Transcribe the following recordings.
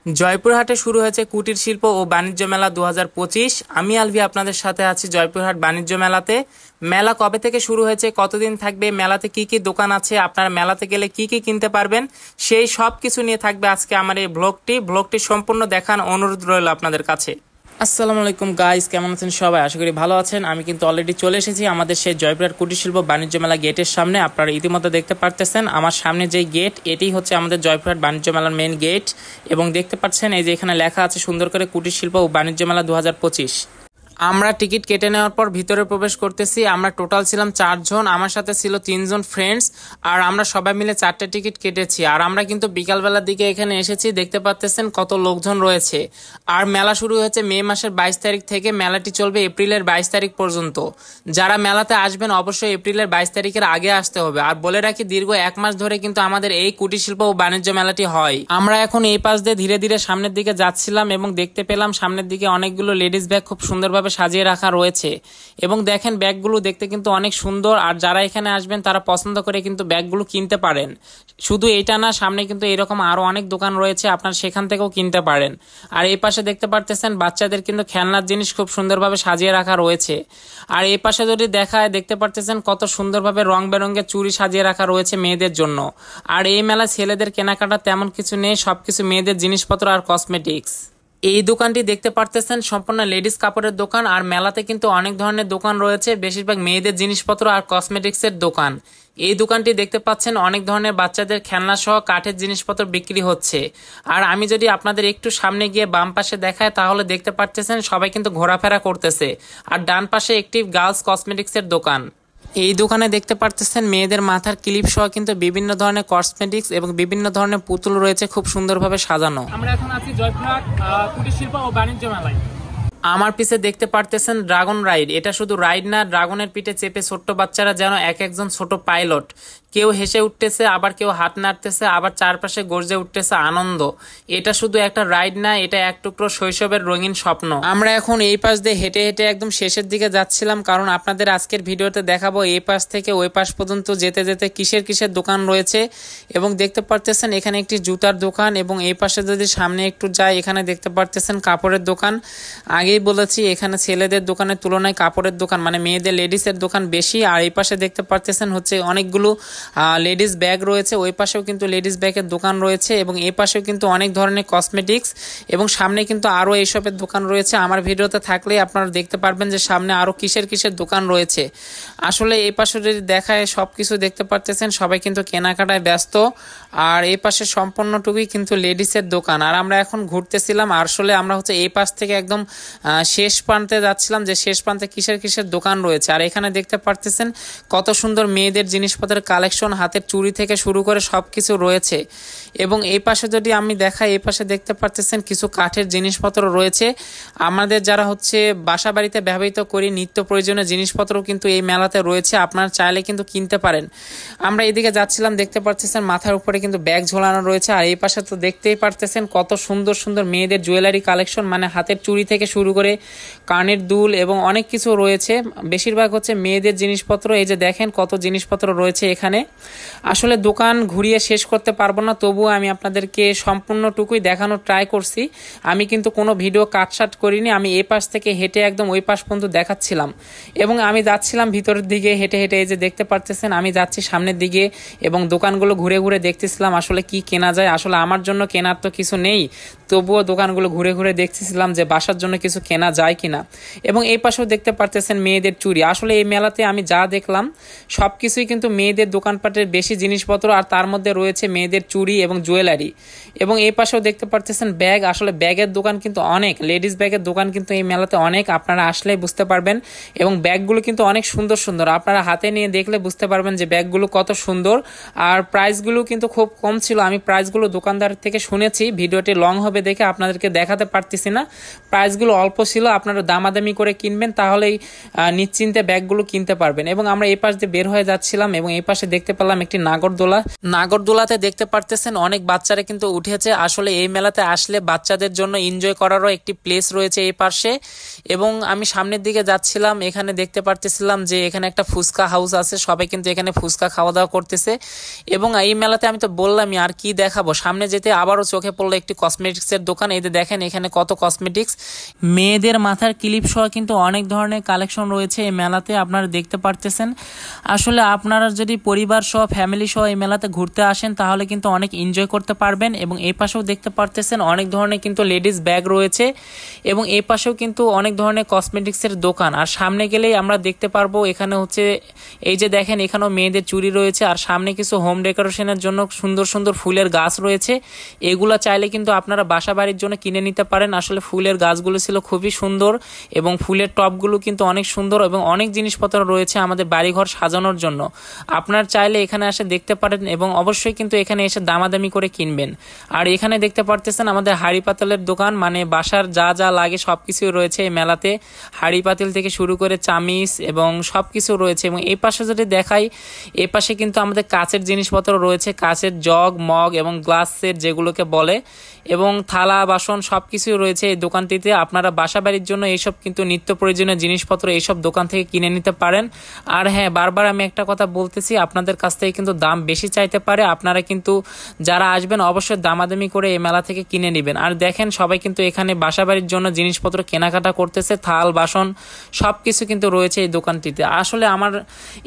জয়পুরহাটে শুরু হয়েছে কুটির শিল্প ও বাণিজ্য মেলা 2025। আমি আলভি আপনাদের সাথে আছি জয়পুরহাট বাণিজ্য মেলাতে। মেলা কবে থেকে শুরু হয়েছে, কতদিন থাকবে, মেলাতে কি কি দোকান আছে, আপনারা মেলাতে গেলে কি কি কিনতে পারবেন, সেই সব কিছু নিয়ে থাকবে আজকে আমার এই ব্লগটি সম্পূর্ণ দেখার অনুরোধ রইল আপনাদের কাছে। আসসালামু আলাইকুম গাইস, কেমন আছেন সবাই? আশা করি ভালো আছেন। আমি কিন্তু অলরেডি চলে এসেছি আমাদের সেই জয়পুরহাট কুটির শিল্প বাণিজ্য মেলা গেটের সামনে। আপনারা ইতিমধ্যে দেখতে পারতেছেন আমার সামনে যে গেট, এটি হচ্ছে আমাদের জয়পুরহাট বাণিজ্য মেলার মেইন গেট। এবং দেখতে পাচ্ছেন এই যে এখানে লেখা আছে সুন্দর করে কুটির শিল্প ও বাণিজ্য মেলা 2025। আমরা টিকিট কেটে নেওয়ার পর ভিতরে প্রবেশ করতেছি। আমরা টোটাল ছিলাম 4 জন, আমার সাথে ছিল 3 জন ফ্রেন্ডস, আর আমরা সবাই মিলে 4টা টিকিট কেটেছি। আর আমরা কিন্তু বিকালবেলার দিকে এখানে এসেছি, দেখতে পাচ্ছেন কত লোকজন রয়েছে। আর মেলা শুরু হয়েছে মে মাসের 22 তারিখ থেকে, মেলাটি চলবে এপ্রিলের 22 তারিখ পর্যন্ত। যারা মেলাতে আসবেন অবশ্যই এপ্রিলের 22 তারিখের আগে আসতে হবে। আর বলে রাখি, দীর্ঘ 1 মাস ধরে কিন্তু আমাদের এই কুটির শিল্প ও বাণিজ্য মেলাটি হয়। আমরা এখন এই পাশ দিয়ে ধীরে ধীরে সামনের দিকে যাচ্ছিলাম এবং দেখতে পেলাম সামনের দিকে অনেকগুলো লেডিস ব্যাগ খুব সুন্দরভাবে সাজিয়ে রাখা রয়েছে। এবং দেখেন ব্যাগগুলো দেখতে কিন্তু অনেক সুন্দর। আর যারা এখানে আসবেন তারা পছন্দ করে কিন্তু ব্যাগগুলো কিনতে পারেন। শুধু এটা না, সামনে কিন্তু এরকম আরো অনেক দোকান রয়েছে, আপনারা সেখান থেকেও কিনতে পারেন। আর এই পাশে দেখতে পারতেছেন বাচ্চাদের কিন্তু খেলনার জিনিস খুব সুন্দরভাবে সাজিয়ে রাখা রয়েছে। আর এই পাশে যদি দেখায়, দেখতে পারতেছেন কত সুন্দরভাবে রং বেরঙের চুড়ি সাজিয়ে রাখা রয়েছে মেয়েদের জন্য। আর এই মেলা ছেলেদের কেনাকাটা তেমন কিছু নেই, সবকিছু মেয়েদের জিনিসপত্র আর কসমেটিক্স। এই দোকানটি দেখতে পারতেছেন সম্পূর্ণ লেডিস কাপড়ের দোকান। আর মেলাতে কিন্তু অনেক ধরনের দোকান রয়েছে, বেশিরভাগ মেয়েদের জিনিসপত্র আর কসমেটিক্সের দোকান। এই দোকানটি দেখতে পাচ্ছেন অনেক ধরনের বাচ্চাদের খেলনা সহ কাঠের জিনিসপত্র বিক্রি হচ্ছে। আর আমি যদি আপনাদের একটু সামনে গিয়ে বাম পাশে দেখায়, তাহলে দেখতে পারতেছেন সবাই কিন্তু ঘোরাফেরা করতেছে। আর ডান পাশে একটি গার্লস কসমেটিক্সের দোকান। এই দোকানে দেখতে পারতেছেন মেয়েদের মাথার ক্লিপ সহ কিন্তু বিভিন্ন ধরনের কসমেটিক্স এবং বিভিন্ন ধরনের পুতুল রয়েছে খুব সুন্দরভাবে সাজানো। আমরা এখন আছি জয়পুরহাট কুটির শিল্প ও বাণিজ্য মেলায়। আমার পিছে দেখতে পারতেছেন ড্রাগন রাইড। এটা শুধু রাইড না, ড্রাগনের পিঠে চেপে ছোট্ট বাচ্চারা যেন এক একজন ছোট পাইলট। কেউ হেসে উঠতেছে, আবার কেউ হাত নাড়তেছে, আবার চারপাশে গর্জে উঠতেছে আনন্দ। এটা শুধু একটা রাইড না, এটা এক টুকরো শৈশবের রঙিন স্বপ্ন। আমরা এখন এই পাশ দিয়ে হেঁটে হেঁটে একদম শেষের দিকে যাচ্ছিলাম, কারণ আপনাদের আজকের ভিডিওতে দেখাবো এই পাশ থেকে ওই পাশ পর্যন্ত যেতে যেতে কিসের কিসের দোকান রয়েছে। এবং দেখতে পারতেছেন এখানে একটি জুতার দোকান, এবং এই পাশে যদি সামনে একটু যায়, এখানে দেখতে পারতেছেন কাপড়ের দোকান। আগেই বলেছি এখানে ছেলেদের দোকানের তুলনায় কাপড়ের দোকান মানে মেয়েদের লেডিসের দোকান বেশি। আর এই পাশে দেখতে পারতেছেন হচ্ছে অনেকগুলো লেডিস ব্যাগ রয়েছে, ওই পাশেও কিন্তু লেডিস ব্যাগের দোকান রয়েছে, এবং এই পাশেও কিন্তু অনেক ধরনের কসমেটিক্স, এবং সামনে কিন্তু আরো এইসবের দোকান রয়েছে। আমার ভিডিওতে থাকলে আপনারা দেখতে পারবেন যে সামনে আরো কিসের কিসের দোকান রয়েছে। আসলে এই পাশে যদি দেখায় সবকিছু দেখতে পারতেছেন, সবাই কিন্তু কেনাকাটায় ব্যস্ত। আর এই পাশে সম্পূর্ণটুকুই কিন্তু লেডিসের দোকান। আর আমরা এখন ঘুরতেছিলাম, আসলে আমরা হচ্ছে এই পাশ থেকে একদম শেষ প্রান্তে যাচ্ছিলাম, যে শেষ প্রান্তে কিসের কিসের দোকান রয়েছে। আর এখানে দেখতে পারতেছেন কত সুন্দর মেয়েদের জিনিসপত্রের কালেকশন, হাতের চুড়ি থেকে শুরু করে সবকিছু রয়েছে। এবং এই পাশে যদি আমি দেখাই, এই পাশে দেখতে পারতেছেন কিছু কাঠের জিনিসপত্র রয়েছে। আমাদের যারা হচ্ছে বাসা বাড়িতে ব্যবহৃত করি নিত্য প্রয়োজনীয় জিনিসপত্র কিন্তু এই মেলাতে রয়েছে, আপনারা চাইলে কিন্তু কিনতে পারেন। আমরা এদিকে যাচ্ছিলাম, দেখতে পারতেছেন মাথার উপরে কিন্তু ব্যাগ ঝোলানো রয়েছে। আর এই পাশে তো দেখতেই পারতেছেন কত সুন্দর সুন্দর মেয়েদের জুয়েলারি কালেকশন, মানে হাতের চুড়ি থেকে শুরু করে কানের দুল এবং অনেক কিছু রয়েছে। বেশিরভাগ হচ্ছে মেয়েদের জিনিসপত্র। এই যে দেখেন কত জিনিসপত্র রয়েছে এখানে। আসলে দোকান ঘুরিয়ে শেষ করতে পারবো না, তবুও আমি আপনাদেরকে সম্পূর্ণটুকুই দেখানোর ট্রাই করছি। আমি কিন্তু কোনো ভিডিও কাটসাট করিনি, আমি এই পাশ থেকে হেঁটে একদম ওই পাশ পর্যন্ত দেখাচ্ছিলাম। এবং আমি যাচ্ছিলাম ভিতরের দিকে হেঁটে হেঁটে, এই যে দেখতে পারতেছেন আমি যাচ্ছি সামনের দিকে, এবং দোকানগুলো ঘুরে ঘুরে দেখতেছিলাম আসলে কি কেনা যায়। আসলে আমার জন্য কেনার তো কিছু নেই, তবুও দোকানগুলো ঘুরে ঘুরে দেখতেছিলাম যে বাসার জন্য কিছু কেনা যায় কিনা। এবং এই পাশেও দেখতে পারতেছেন মেয়েদের চুড়ি। আসলে এই মেলাতে আমি যা দেখলাম সবকিছুই কিন্তু মেয়েদের দোকানপাটের বেশি জিনিসপত্র, আর তার মধ্যে রয়েছে মেয়েদের চুড়ি এবং জুয়েলারি। এবং এই পাশেও দেখতে পারতেছেন ব্যাগ। আসলে ব্যাগের দোকান কিন্তু অনেক, লেডিস ব্যাগের দোকান কিন্তু এই মেলাতে অনেক, আপনারা আসলেই বুঝতে পারবেন। এবং ব্যাগগুলো কিন্তু অনেক সুন্দর সুন্দর, আপনারা হাতে নিয়ে দেখলে বুঝতে পারবেন যে ব্যাগগুলো কত সুন্দর। আর প্রাইসগুলো কিন্তু খুব কম ছিল। আমি প্রাইসগুলো দোকানদার থেকে শুনেছি, ভিডিওটি লং হবে দেখে আপনাদেরকে দেখাতে পারতেছি না। প্রাইসগুলো অল্প ছিল, আপনারা দামাদামি করে কিনবেন, তাহলেই নিশ্চিন্তে ব্যাগগুলো কিনতে পারবেন। এবং আমরা এই পাশ দিয়ে বের হয়ে যাচ্ছিলাম, এবং এই পাশে দেখতে পেলাম একটি নাগরদোলাতে দেখতে পারতেছেন অনেক বাচ্চারা কিন্তু উঠেছে। আসলে এই মেলাতে আসলে বাচ্চাদের জন্য এনজয় করারও একটি প্লেস রয়েছে এই পাশে। এবং আমি সামনের দিকে যাচ্ছিলাম, এখানে দেখতে পারতেছিলাম যে এখানে একটা ফুচকা হাউস আছে, সবাই কিন্তু এখানে ফুচকা খাওয়া দাওয়া করতেছে। এবং এই মেলাতে আমি তো বললামই আর কি দেখাবো, সামনে যেতে আবারও চোখে পড়লো একটি কসমেটিক্সের দোকান। এই যে দেখেন এখানে কত কসমেটিক্স, মেয়েদের মাথার ক্লিপ সহ কিন্তু অনেক ধরনের কালেকশন রয়েছে এই মেলাতে, আপনারা দেখতে পারতেছেন। আসলে আপনারা যদি পরিবার সহ ফ্যামিলি সহ এই মেলাতে ঘুরতে আসেন তাহলে কিন্তু অনেক এনজয় করতে পারবেন। এবং এই পাশেও দেখতে পারতেছেন অনেক ধরনের কিন্তু লেডিস ব্যাগ রয়েছে এবং এই পাশেও কিন্তু অনেক ধরনের কসমেটিক্সের দোকান। আর সামনে গেলেই আমরা দেখতে পারবো এখানে হচ্ছে এই যে দেখেন এখানেও মেয়েদের চুড়ি রয়েছে। আর সামনে কিছু হোম ডেকোরেশনের জন্য সুন্দর সুন্দর ফুলের গাছ রয়েছে, এগুলা চাইলে কিন্তু আপনারা বাসা বাড়ির জন্য কিনে নিতে পারেন। আসলে ফুলের গাছগুলো ছিল খুবই সুন্দর এবং ফুলের টবগুলো কিন্তু অনেক সুন্দর এবং অনেক জিনিসপত্র রয়েছে আমাদের বাড়িঘর সাজানোর জন্য। আপনার চাইলে এখানে এসে দেখতে পারেন এবং অবশ্যই কিন্তু এখানে এসে দামাদামি করে কিনবেন। আর এখানে দেখতে পারতেছেন আমাদের হাঁড়ি পাতিলের দোকান, মানে বাসার যা যা লাগে সবকিছুই রয়েছে এই মেলাতে। হাঁড়ি পাতিল থেকে শুরু করে চামিচ এবং সবকিছু রয়েছে। এবং এই পাশে যদি দেখাই, এই পাশে কিন্তু আমাদের কাচের জিনিসপত্র রয়েছে, কাচের জগ মগ এবং গ্লাস সেট যেগুলোকে বলে, এবং থালা বাসন সবকিছুই রয়েছে এই দোকানটিতে। আপনারা বাসা বাড়ির জন্য এইসব কিন্তু নিত্য প্রয়োজনীয় জিনিসপত্র এইসব দোকান থেকে কিনে নিতে পারেন। আর হ্যাঁ, বারবার আমি একটা কথা বলতেছি, আপনাদের কাছ থেকে কিন্তু দাম বেশি চাইতে পারে, আপনারা কিন্তু যারা আসবেন অবশ্যই দামাদামি করে এই মেলা থেকে কিনে নেবেন। আর দেখেন সবাই কিন্তু এখানে বাসা বাড়ির জন্য জিনিসপত্র কেনাকাটা করতেছে, থাল বাসন সবকিছু কিন্তু রয়েছে এই দোকানটিতে। আসলে আমার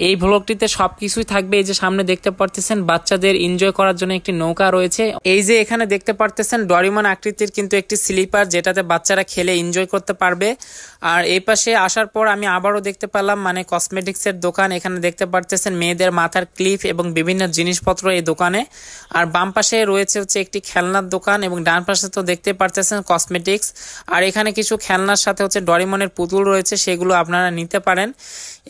এই ভ্লগটিতে সবকিছুই থাকবে। এই যে সামনে দেখতে পারতেছেন বাচ্চাদের এনজয় করার জন্য একটি নৌকা রয়েছে। এই যে এখানে দেখতে পারতেছেন ডরিমন আকৃতির কিন্তু একটি স্লিপার, যেটাতে বাচ্চারা খেলে এনজয় করতে পারবে। আর এই পাশে আসার পর আমি আবারও দেখতে পেলাম মানে কসমেটিক্সের দোকান। এখানে দেখতে পারতেছেন মেয়েদের মাথার ক্লিপ এবং বিভিন্ন জিনিসপত্র এই দোকানে। আর বাম পাশে রয়েছে হচ্ছে একটি খেলনার দোকান এবং ডান পাশে তো দেখতে পারতেছেন কসমেটিক্স। আর এখানে কিছু খেলনার সাথে হচ্ছে ডরিমনের পুতুল রয়েছে, সেগুলো আপনারা নিতে পারেন।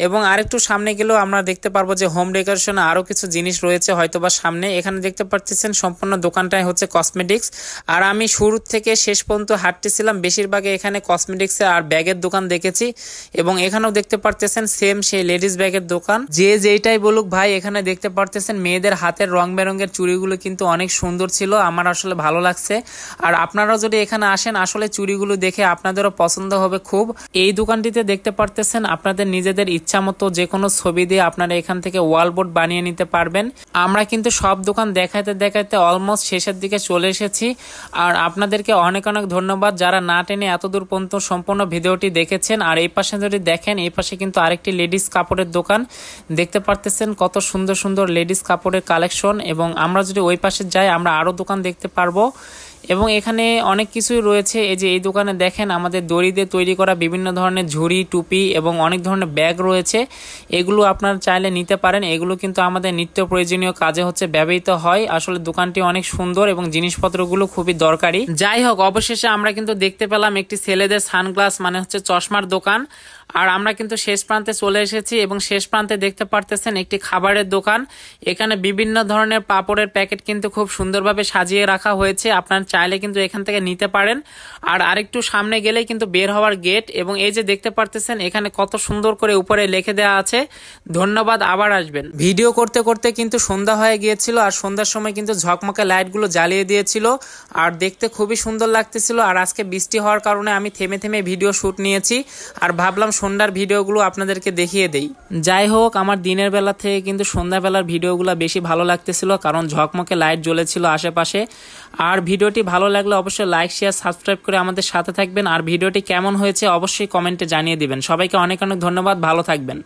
এবং আরেকটু সামনে গেলেও আমরা দেখতে পারবো যে হোম ডেকোরেশনে আরো কিছু জিনিস রয়েছে হয়তোবা সামনে। এখানে দেখতে পাচ্ছেন সম্পূর্ণ দোকানটাই হচ্ছে কসমেটিক্স। আর আমি শুরু থেকে শেষ পর্যন্ত হাঁটতেছিলাম, বেশিরভাগ এখানে কসমেটিক্স আর ব্যাগের দোকান দেখেছি। এবং এখানেও দেখতে পারতেছেন সেম সেই লেডিস ব্যাগের দোকান। যে যেইটাই বলুক ভাই, এখানে দেখতে পারতেছেন মেয়েদের হাতের রং বেরঙের চুড়িগুলো কিন্তু অনেক সুন্দর ছিল, আমার আসলে ভালো লাগছে। আর আপনারাও যদি এখানে আসেন আসলে চুড়িগুলো দেখে আপনাদেরও পছন্দ হবে খুব। এই দোকানটিতে দেখতে পারতেছেন আপনাদের নিজেদের ইচ্ছা মতো যে কোনো ছবি দিয়ে আপনারা এখান থেকে ওয়াল বোর্ড বানিয়ে নিতে পারবেন। আমরা কিন্তু সব দোকান দেখাইতে দেখাইতে অলমোস্ট শেষের দিকে চলে এসেছি। আর আপনাদেরকে অনেক অনেক ধন্যবাদ যারা না টেনে এতদূর পর্যন্ত সম্পূর্ণ ভিডিওটি দেখেছেন। আর এই পাশে যদি দেখেন, এই পাশে কিন্তু আরেকটি লেডিস কাপড়ের দোকান দেখতে পারতেছেন, কত সুন্দর সুন্দর লেডিস কাপড়ের কালেকশন। এবং আমরা যদি ওই পাশে যাই আমরা আরো দোকান দেখতে পারবো। এবং এখানে অনেক কিছুই রয়েছে। এই যে এই দোকানে দেখেন আমাদের দড়ি দিয়ে তৈরি করা বিভিন্ন ধরনের ঝুড়ি টুপি এবং অনেক ধরনের ব্যাগ রয়েছে, এগুলো আপনারা চাইলে নিতে পারেন। এগুলো কিন্তু আমাদের নিত্য প্রয়োজনীয় কাজে হচ্ছে ব্যবহৃত হয়। আসলে দোকানটি অনেক সুন্দর এবং জিনিসপত্রগুলো খুবই দরকারি। যাই হোক, অবশেষে আমরা কিন্তু দেখতে পেলাম একটি ছেলেদের সানগ্লাস মানে হচ্ছে চশমার দোকান। আর আমরা কিন্তু শেষ প্রান্তে চলে এসেছি এবং শেষ প্রান্তে দেখতে পারতেছেন একটি খাবারের দোকান। এখানে বিভিন্ন ধরনের পাপড়ের প্যাকেট কিন্তু খুব সুন্দরভাবে সাজিয়ে রাখা হয়েছে, আপনার চাইলে কিন্তু এখান থেকে নিতে পারেন। আর আরেকটু সামনে গেলেই কিন্তু বের হওয়ার গেট। এবং এই যে দেখতে পারতেছেন এখানে কত সুন্দর করে উপরে লিখে দেওয়া আছে ধন্যবাদ, আবার আসবেন। ভিডিও করতে করতে কিন্তু সন্ধ্যা হয়ে গিয়েছিল আর সন্ধ্যার সময় কিন্তু ঝকমকে লাইটগুলো জ্বালিয়ে দিয়েছিল আর দেখতে খুবই সুন্দর লাগতেছিল। আর আজকে বৃষ্টি হওয়ার কারণে আমি থেমে থেমে ভিডিও শুট নিয়েছি আর ভাবলাম সন্ধ্যার ভিডিওগুলো আপনাদেরকে দেখিয়ে দেই। যাই হোক, আমার দিনের বেলা থেকে কিন্তু সন্ধ্যাবেলার ভিডিওগুলো বেশি ভালো লাগতেছিল, কারণ ঝকমকে লাইট জ্বলেছিল আশেপাশে। আর ভিডিওটি ভালো লাগলে অবশ্যই লাইক শেয়ার সাবস্ক্রাইব করে আমাদের সাথে থাকবেন। আর ভিডিওটি কেমন হয়েছে অবশ্যই কমেন্টে জানিয়ে দিবেন। সবাইকে অনেক অনেক ধন্যবাদ, ভালো থাকবেন।